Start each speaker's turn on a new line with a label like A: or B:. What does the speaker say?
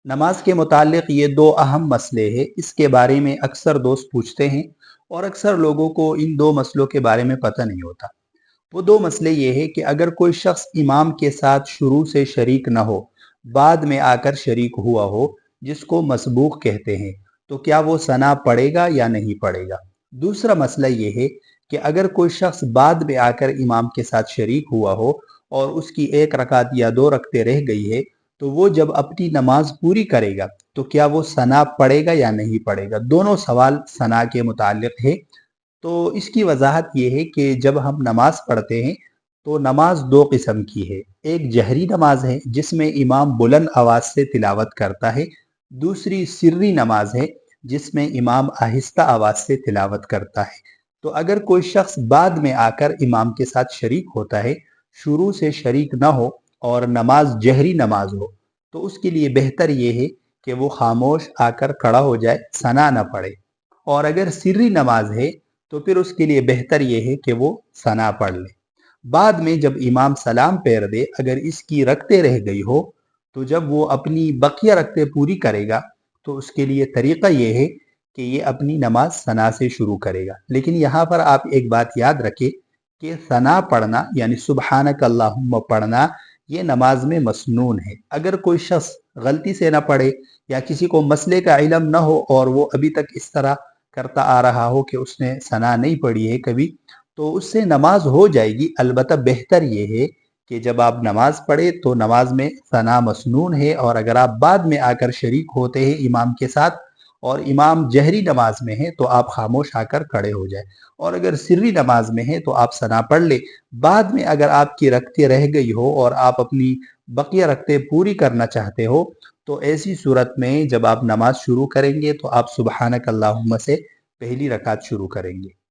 A: नमाज के मुताल्लिक़ ये दो अहम मसले हैं। इसके बारे में अक्सर दोस्त पूछते हैं और अक्सर लोगों को इन दो मसलों के बारे में पता नहीं होता। वो दो मसले ये हैं कि अगर कोई शख्स इमाम के साथ शुरू से शरीक न हो, बाद में आकर शरीक हुआ हो, जिसको मसबूक कहते हैं, तो क्या वो सना पढ़ेगा या नहीं पढ़ेगा। दूसरा मसला ये है कि अगर कोई शख्स बाद में आकर इमाम के साथ शरीक हुआ हो और उसकी एक रकात या दो रकते रह गई है, तो वो जब अपनी नमाज पूरी करेगा तो क्या वो सना पढ़ेगा या नहीं पढ़ेगा। दोनों सवाल सना के मुताल्लिक है। तो इसकी वजाहत ये है कि जब हम नमाज पढ़ते हैं तो नमाज दो किस्म की है। एक जहरी नमाज है जिसमें इमाम बुलंद आवाज़ से तिलावत करता है। दूसरी सिर्री नमाज है जिसमें इमाम आहिस्ता आवाज़ से तिलावत करता है। तो अगर कोई शख्स बाद में आकर इमाम के साथ शरीक होता है, शुरू से शरीक ना हो और नमाज जहरी नमाज हो, तो उसके लिए बेहतर ये है कि वो खामोश आकर खड़ा हो जाए, सना न पढ़े। और अगर सिर्री नमाज है तो फिर उसके लिए बेहतर ये है कि वो सना पढ़ ले। बाद में जब इमाम सलाम फेर दे, अगर इसकी रकते रह गई हो, तो जब वो अपनी बकिया रकते पूरी करेगा तो उसके लिए तरीका ये है कि ये अपनी नमाज सना से शुरू करेगा। लेकिन यहाँ पर आप एक बात याद रखें कि सना पढ़ना यानी सुबहानक अल्लाहुम्मा पढ़ना ये नमाज में मसनून है। अगर कोई शख्स गलती से ना पढ़े या किसी को मसले का इल्म ना हो और वो अभी तक इस तरह करता आ रहा हो कि उसने सना नहीं पढ़ी है कभी, तो उससे नमाज हो जाएगी। अलबत्ता बेहतर ये है कि जब आप नमाज पढ़े तो नमाज में सना मसनून है, और अगर आप बाद में आकर शरीक होते हैं इमाम के साथ और इमाम जहरी नमाज में है तो आप खामोश आकर खड़े हो जाए। और अगर सिर्री नमाज में है तो आप सना पढ़ ले। बाद में अगर आपकी रकते रह गई हो और आप अपनी बकिया रकते पूरी करना चाहते हो, तो ऐसी सूरत में जब आप नमाज शुरू करेंगे तो आप सुबहानक अल्लाहुम्मा से पहली रकात शुरू करेंगे।